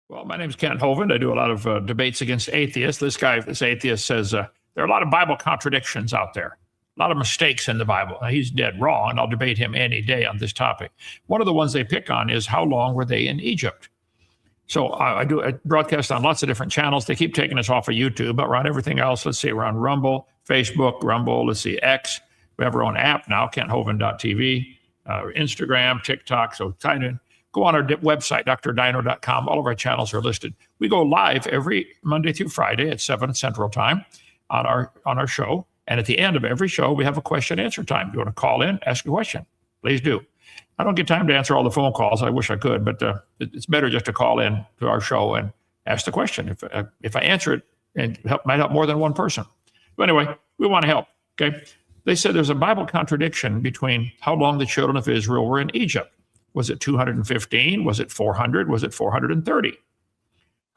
Well, my name is Kent Hovind. I do a lot of debates against atheists. This atheist says there are a lot of Bible contradictions out there, a lot of mistakes in the Bible. Now, he's dead wrong, and I'll debate him any day on this topic. One of the ones they pick on is how long were they in Egypt? So I broadcast on lots of different channels. They keep taking us off of YouTube, but we're on everything else. Let's see, we're on Rumble, Facebook, Let's see, X. We have our own app now, KentHovind.tv, Instagram, TikTok. So type in. Go on our website, drdino.com. All of our channels are listed. We go live every Monday through Friday at 7 Central Time on our show. And at the end of every show, we have a question and answer time. If you want to call in, ask a question, please do. I don't get time to answer all the phone calls. I wish I could, but it's better just to call in to our show and ask the question. If I answer it, it might help more than one person. But anyway, we want to help, okay? They said there's a Bible contradiction between how long the children of Israel were in Egypt. Was it 215? Was it 400? Was it 430?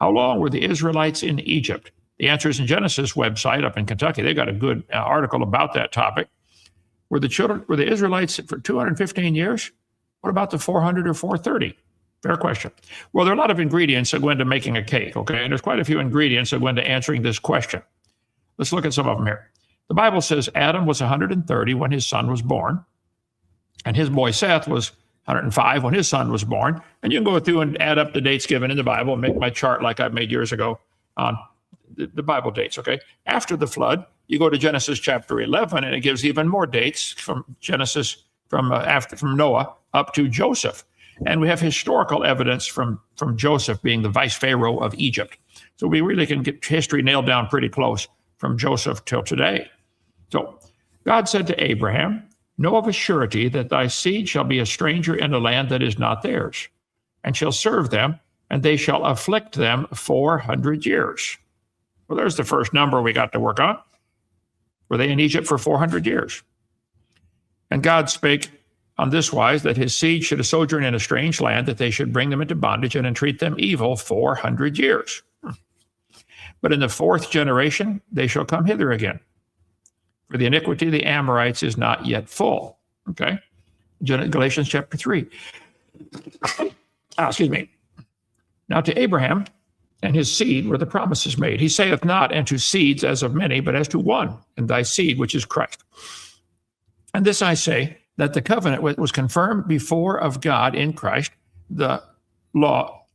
How long were the Israelites in Egypt? The answer is in Genesis website up in Kentucky. They got a good article about that topic. Were the Israelites for 215 years? What about the 400 or 430? Fair question. Well, there are a lot of ingredients that go into making a cake, okay? And there's quite a few ingredients that go into answering this question. Let's look at some of them here. The Bible says Adam was 130 when his son was born, and his boy Seth was 105 when his son was born. And you can go through and add up the dates given in the Bible and make my chart like I made years ago on the Bible dates, okay? After the flood, you go to Genesis chapter 11, and it gives even more dates from Genesis, from Noah up to Joseph. And we have historical evidence from Joseph being the vice pharaoh of Egypt. So we really can get history nailed down pretty close from Joseph till today. So God said to Abraham, "Know of a surety that thy seed shall be a stranger in a land that is not theirs, and shall serve them, and they shall afflict them 400 years." Well, there's the first number we got to work on. Were they in Egypt for 400 years? And God spake on this wise, that his seed should sojourn in a strange land, that they should bring them into bondage and entreat them evil 400 years. But in the fourth generation, they shall come hither again. For the iniquity of the Amorites is not yet full. Okay? Galatians chapter 3. Excuse me. Now to Abraham and his seed were the promises made. He saith not unto seeds as of many, but as to one, and thy seed, which is Christ. And this I say, that the covenant was confirmed before of God in Christ, the law,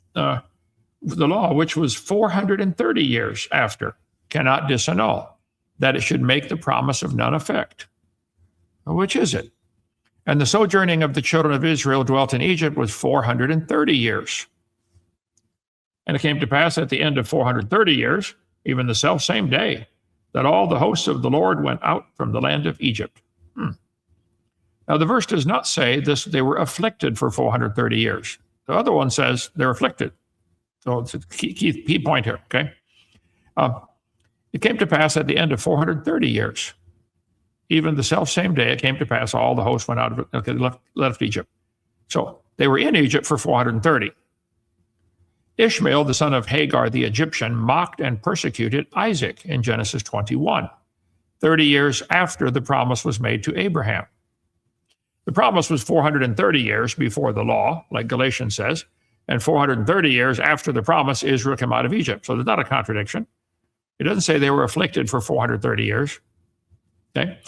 which was 430 years after, cannot disannul, that it should make the promise of none effect. Which is it? And the sojourning of the children of Israel dwelt in Egypt was 430 years. And it came to pass at the end of 430 years, even the selfsame day, that all the hosts of the Lord went out from the land of Egypt. Now, the verse does not say this; they were afflicted for 430 years. The other one says they're afflicted. So it's a key point here, okay? It came to pass at the end of 430 years, even the selfsame day, it came to pass all the hosts went out of left Egypt. So they were in Egypt for 430. Ishmael, the son of Hagar the Egyptian, mocked and persecuted Isaac in Genesis 21, 30 years after the promise was made to Abraham. The promise was 430 years before the law, like Galatians says, and 430 years after the promise, Israel came out of Egypt. So there's not a contradiction. It doesn't say they were afflicted for 430 years. Okay?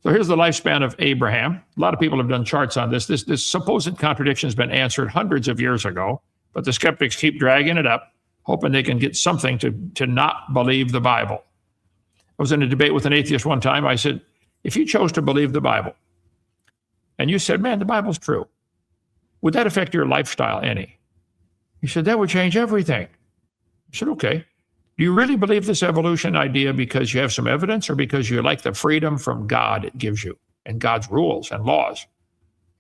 So here's the lifespan of Abraham. A lot of people have done charts on this. This supposed contradiction has been answered hundreds of years ago, but the skeptics keep dragging it up, hoping they can get something to not believe the Bible. I was in a debate with an atheist one time. I said, if you chose to believe the Bible, and you said, man, the Bible's true, would that affect your lifestyle any? He said, that would change everything. I said, okay. Do you really believe this evolution idea because you have some evidence, or because you like the freedom from God it gives you and God's rules and laws?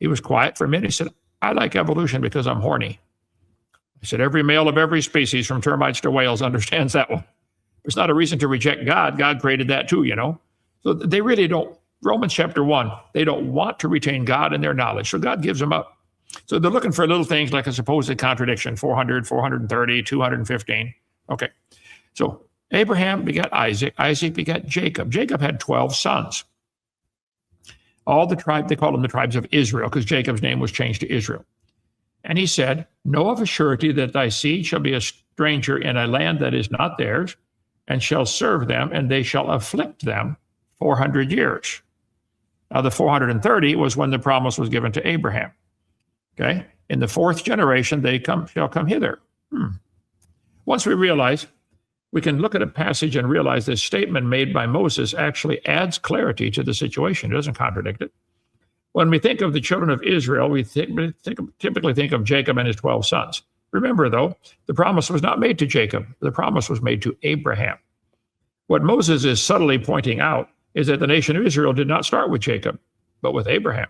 He was quiet for a minute. He said, I like evolution because I'm horny. I said, every male of every species, from termites to whales, understands that one. There's not a reason to reject God. God created that too, you know. So they really don't. Romans chapter 1, they don't want to retain God in their knowledge, so God gives them up. So they're looking for little things like a supposed contradiction, 400, 430, 215. Okay, so Abraham begat Isaac, Isaac begat Jacob. Jacob had 12 sons. All the tribe, they call them the tribes of Israel, because Jacob's name was changed to Israel. And he said, know of a surety that thy seed shall be a stranger in a land that is not theirs, and shall serve them, and they shall afflict them 400 years. Now, the 430 was when the promise was given to Abraham. Okay? In the fourth generation, they shall come hither. Once we realize, we can look at a passage and realize this statement made by Moses actually adds clarity to the situation. It doesn't contradict it. When we think of the children of Israel, we typically think of Jacob and his 12 sons. Remember, though, the promise was not made to Jacob. The promise was made to Abraham. What Moses is subtly pointing out is that the nation of Israel did not start with Jacob, but with Abraham.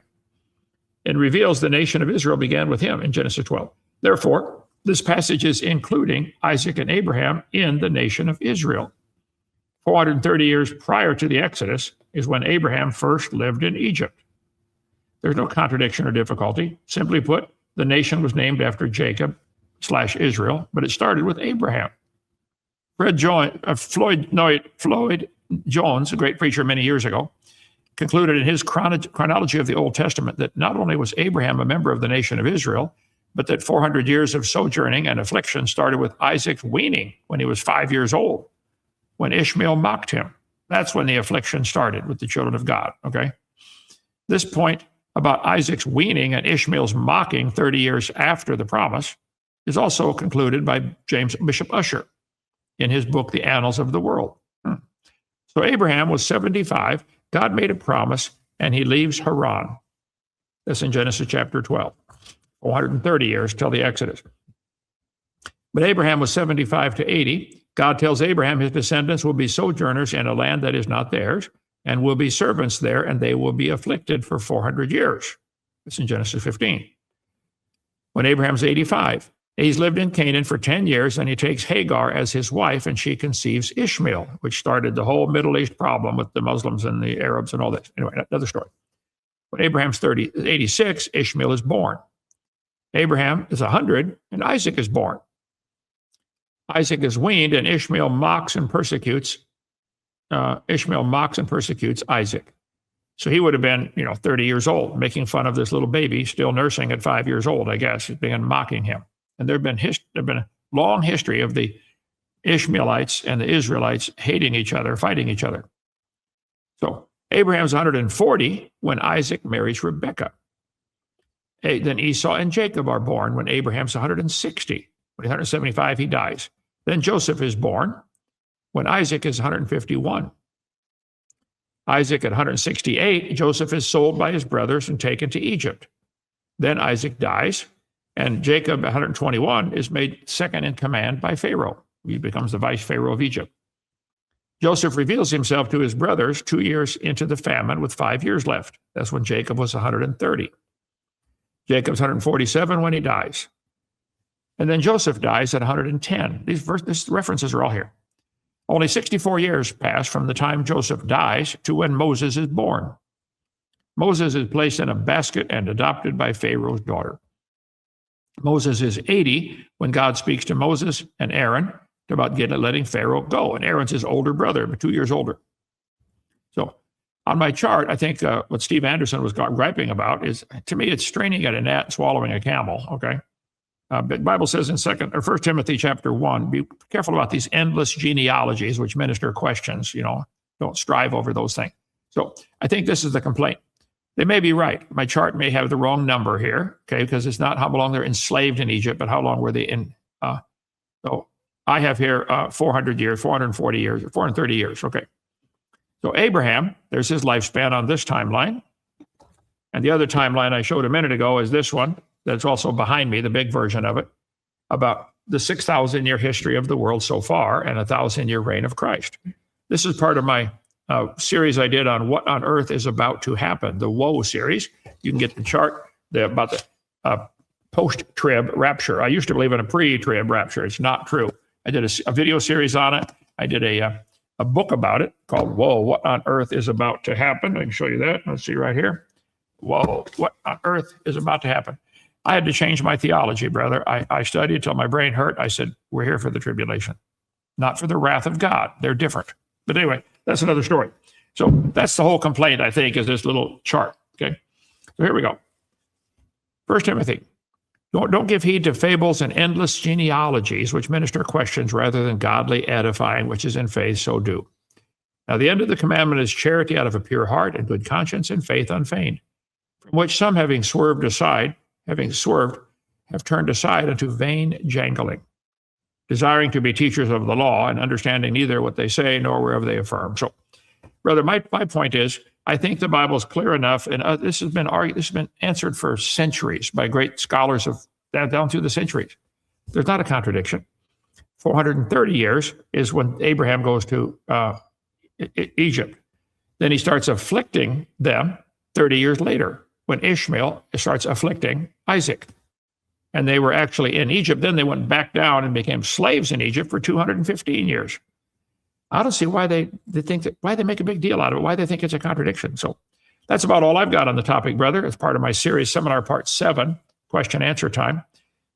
It reveals the nation of Israel began with him in Genesis 12. Therefore, this passage is including Isaac and Abraham in the nation of Israel. 430 years prior to the Exodus is when Abraham first lived in Egypt. There's no contradiction or difficulty. Simply put, the nation was named after Jacob/Israel, but it started with Abraham. Floyd Jones, a great preacher many years ago, concluded in his chronology of the Old Testament that not only was Abraham a member of the nation of Israel, but that 400 years of sojourning and affliction started with Isaac's weaning when he was 5 years old, when Ishmael mocked him. That's when the affliction started with the children of God, okay? This point about Isaac's weaning and Ishmael's mocking 30 years after the promise is also concluded by James Bishop Ussher in his book, The Annals of the World. So Abraham was 75. God made a promise, and he leaves Haran. That's in Genesis chapter 12, 430 years till the Exodus. But Abraham was 75 to 80. God tells Abraham his descendants will be sojourners in a land that is not theirs, and will be servants there, and they will be afflicted for 400 years. That's in Genesis 15. When Abraham's 85, he's lived in Canaan for 10 years, and he takes Hagar as his wife, and she conceives Ishmael, which started the whole Middle East problem with the Muslims and the Arabs and all this. Anyway, another story. When Abraham's 86, Ishmael is born. Abraham is 100, and Isaac is born. Isaac is weaned, and Ishmael mocks and persecutes Isaac. So he would have been, 30 years old, making fun of this little baby, still nursing at 5 years old, I guess. He began mocking him. And there've been a long history of the Ishmaelites and the Israelites hating each other, fighting each other. So Abraham's 140 when Isaac marries Rebekah. Then Esau and Jacob are born when Abraham's 160. When he's 175, he dies. Then Joseph is born when Isaac is 151. Isaac at 168, Joseph is sold by his brothers and taken to Egypt. Then Isaac dies, and Jacob at 121 is made second in command by Pharaoh. He becomes the vice Pharaoh of Egypt. Joseph reveals himself to his brothers 2 years into the famine with 5 years left. That's when Jacob was 130. Jacob's 147 when he dies. And then Joseph dies at 110. These references are all here. Only 64 years pass from the time Joseph dies to when Moses is born. Moses is placed in a basket and adopted by Pharaoh's daughter. Moses is 80 when God speaks to Moses and Aaron about letting Pharaoh go. And Aaron's his older brother, but 2 years older. So on my chart, I think what Steve Anderson was griping about is, to me, it's straining at a gnat and swallowing a camel, okay? But the Bible says in 1 Timothy chapter 1, be careful about these endless genealogies which minister questions, don't strive over those things. So I think this is the complaint. They may be right. My chart may have the wrong number here, okay, because it's not how long they're enslaved in Egypt, but how long were they in. So I have here 400 years, 440 years, 430 years, okay. So Abraham, there's his lifespan on this timeline. And the other timeline I showed a minute ago is this one. That's also behind me, the big version of it, about the 6,000-year history of the world so far and a 1,000-year reign of Christ. This is part of my series I did on what on earth is about to happen, the Woe series. You can get the chart about the post-trib rapture. I used to believe in a pre-trib rapture. It's not true. I did a video series on it. I did a book about it called Whoa, What on Earth is About to Happen. I can show you that. Let's see right here. Whoa, what on earth is about to happen? I had to change my theology, brother. I studied till my brain hurt. I said, we're here for the tribulation, not for the wrath of God. They're different. But anyway, that's another story. So that's the whole complaint, I think, is this little chart, okay? So here we go. 1 Timothy Don't give heed to fables and endless genealogies, which minister questions rather than godly edifying, which is in faith, so do. Now, the end of the commandment is charity out of a pure heart and good conscience and faith unfeigned, from which some, having swerved, have turned aside unto vain jangling, desiring to be teachers of the law and understanding neither what they say nor wherever they affirm. So, brother, my point is, I think the Bible is clear enough, and this has been answered for centuries by great scholars of down through the centuries. There's not a contradiction. 430 years is when Abraham goes to Egypt. Then he starts afflicting them 30 years later when Ishmael starts afflicting Isaac. And they were actually in Egypt. Then they went back down and became slaves in Egypt for 215 years. I don't see why they make a big deal out of it, why they think it's a contradiction. So that's about all I've got on the topic, brother. It's part of my series, Seminar Part 7, question answer time.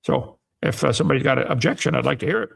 So if somebody's got an objection, I'd like to hear it.